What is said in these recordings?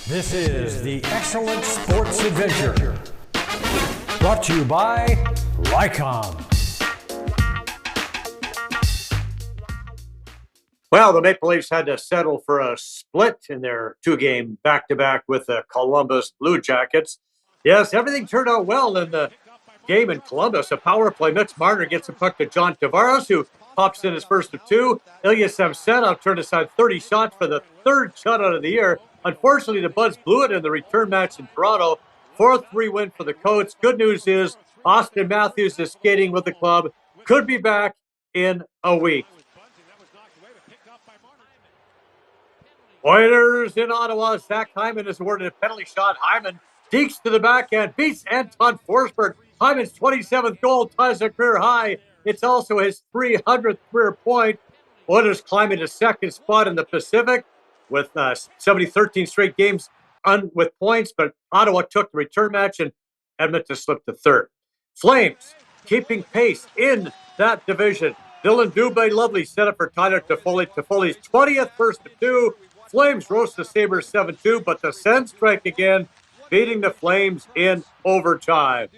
This is the Excellent Sports Adventure, brought to you by Lycom. Well, the Maple Leafs had to settle for a split in their two-game back-to-back with the Columbus Blue Jackets. Yes, everything turned out well in the game in Columbus. A power play. Mitch Marner gets a puck to John Tavares, who pops in his first of two. Ilya Samsonov turned aside 30 shots for the third shutout of the year. Unfortunately, the Buds blew it in the return match in Toronto. 4-3 win for the Coats. Good news is Auston Matthews is skating with the club. Could be back in a week. Oilers in Ottawa. Zach Hyman is awarded a penalty shot. Hyman dekes to the backhand, beats Anton Forsberg. Hyman's 27th goal ties a career high. It's also his 300th career point. Oilers climbing to second spot in the Pacific with 13 straight games with points, but Ottawa took the return match and Edmonton slipped to third. Flames keeping pace in that division. Dylan Dubé, lovely setup for Tyler Toffoli. Toffoli's 20th first of two. Flames roast the Sabres 7-2, but the Sens strike again, beating the Flames in overtime.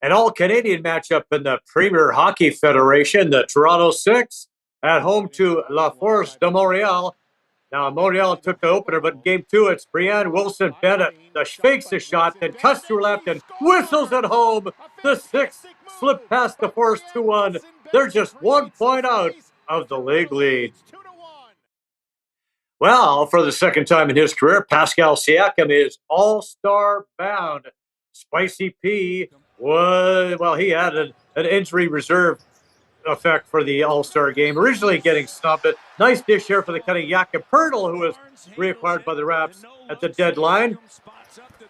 An all-Canadian matchup in the Premier Hockey Federation, the Toronto Six at home to La Force de Montréal. Now, Montreal took the opener, but in game two, it's Brianne Wilson-Bennett that fakes a shot, then cuts to her left and whistles it home. The Six slip past the Force 2-1. They're just 1 point out of the league lead. Well, for the second time in his career, Pascal Siakam is all-star bound. Spicy P, he had an injury reserve effect for the All-Star game, originally getting snubbed. But nice dish here for the cutting Jakob Poeltl, who was reacquired by the Raps at the deadline.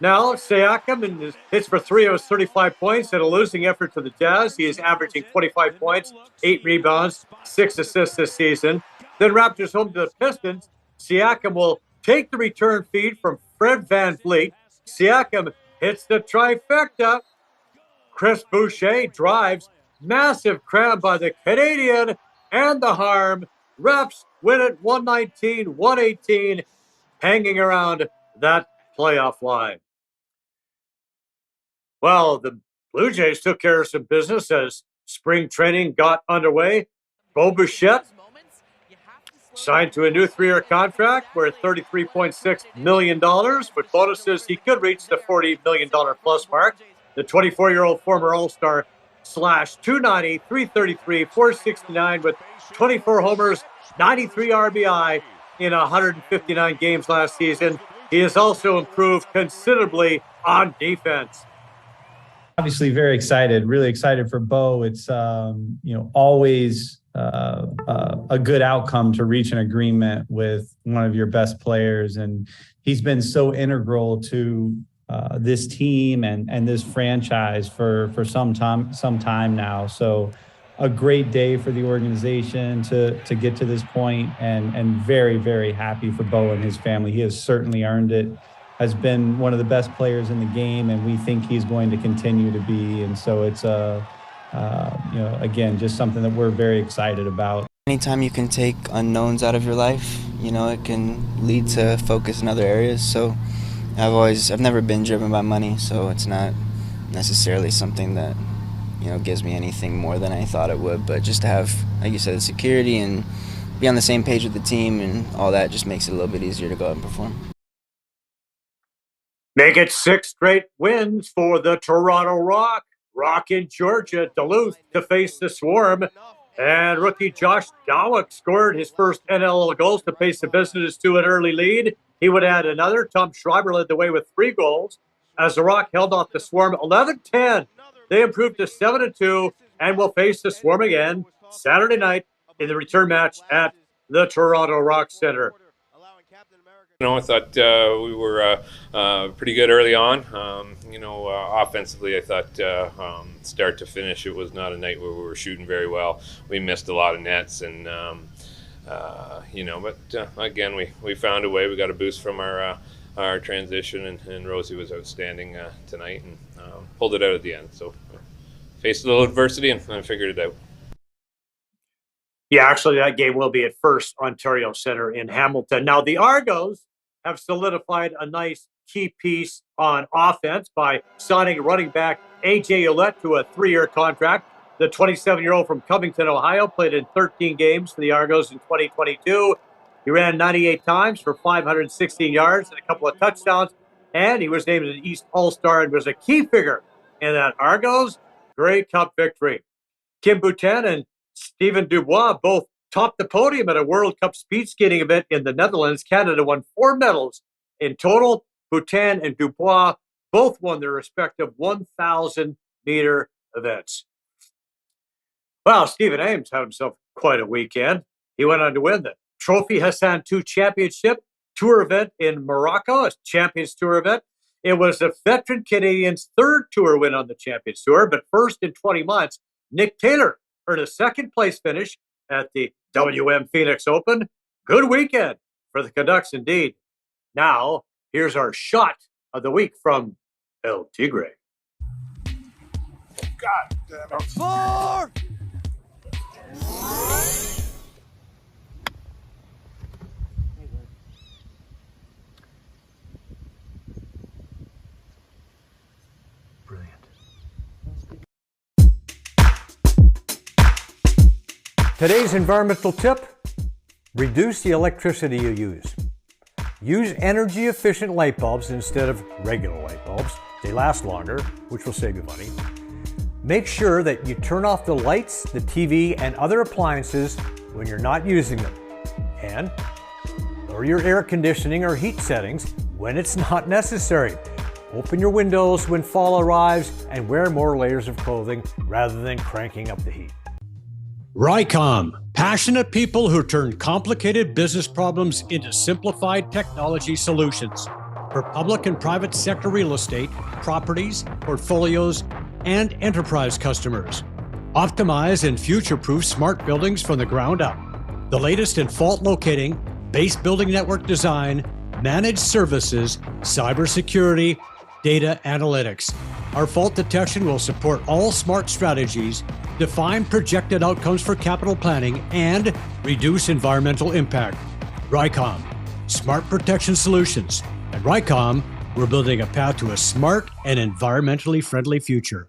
Now, Siakam hits for three of his 35 points in a losing effort to the Jazz. He is averaging 25 points, 8 rebounds, 6 assists this season. Then Raptors home to the Pistons. Siakam will take the return feed from Fred VanVleet. Siakam hits the trifecta. Chris Boucher drives. Massive cram by the Canadian and the Harm. Raps win it 119-118, hanging around that playoff line. Well, the Blue Jays took care of some business as spring training got underway. Bo Bichette signed to a new 3-year contract worth $33.6 million. With bonuses, he could reach the $40 million plus mark. The 24-year-old former All-Star slashed 290, 333, 469 with 24 homers, 93 RBI in 159 games last season. He has also improved considerably on defense. Obviously very excited, really excited for Bo. It's, always a good outcome to reach an agreement with one of your best players. And he's been so integral to this team and this franchise for some time now. So a great day for the organization to get to this point, and very, very happy for Bo and his family. He has certainly earned it, has been one of the best players in the game, and we think he's going to continue to be. And so it's again, just something that we're very excited about. Anytime you can take unknowns out of your life, it can lead to focus in other areas. So I've never been driven by money, so it's not necessarily something that, gives me anything more than I thought it would. But just to have, like you said, the security and be on the same page with the team and all that just makes it a little bit easier to go out and perform. Make it 6 straight wins for the Toronto Rock. Rock in Georgia, Duluth to face the Swarm. And rookie Josh Dawick scored his first NLL goals to pace the visitors to an early lead. He would add another. Tom Schreiber led the way with 3 goals as the Rock held off the Swarm 11-10. They improved to 7-2 and will face the Swarm again Saturday night in the return match at the Toronto Rock Center. I thought we were pretty good early on. Offensively, I thought start to finish, it was not a night where we were shooting very well. We missed a lot of nets, and again, we found a way. We got a boost from our transition, and Rosie was outstanding tonight and pulled it out at the end. So faced a little adversity and figured it out. Yeah, actually, that game will be at First Ontario Centre in Hamilton. Now, the Argos have solidified a nice key piece on offense by signing running back A.J. Ouellette to a 3-year contract. The 27-year-old from Covington, Ohio, played in 13 games for the Argos in 2022. He ran 98 times for 516 yards and a couple of touchdowns, and he was named an East All-Star and was a key figure in that Argos Grey Cup victory. Kim Boutin and Steven Dubois both topped the podium at a World Cup speed skating event in the Netherlands. Canada won 4 medals in total. Boutin and Dubois both won their respective 1,000-meter events. Well, Stephen Ames had himself quite a weekend. He went on to win the Trophy Hassan II Championship Tour event in Morocco, a Champions Tour event. It was a veteran Canadian's 3rd tour win on the Champions Tour, but first in 20 months, Nick Taylor earned a 2nd-place finish at the WM Phoenix Open. Good weekend for the Canucks indeed. Now, here's our shot of the week from El Tigre. God damn it. 4! Brilliant. Today's environmental tip: reduce the electricity you use. Use energy-efficient light bulbs instead of regular light bulbs. They last longer, which will save you money. Make sure that you turn off the lights, the TV, and other appliances when you're not using them. And lower your air conditioning or heat settings when it's not necessary. Open your windows when fall arrives and wear more layers of clothing rather than cranking up the heat. Rycom, passionate people who turn complicated business problems into simplified technology solutions for public and private sector real estate, properties, portfolios, and enterprise customers. Optimize and future-proof smart buildings from the ground up. The latest in fault locating, base building network design, managed services, cybersecurity, data analytics. Our fault detection will support all smart strategies, define projected outcomes for capital planning, and reduce environmental impact. Rycom, smart protection solutions. At Rycom, we're building a path to a smart and environmentally friendly future.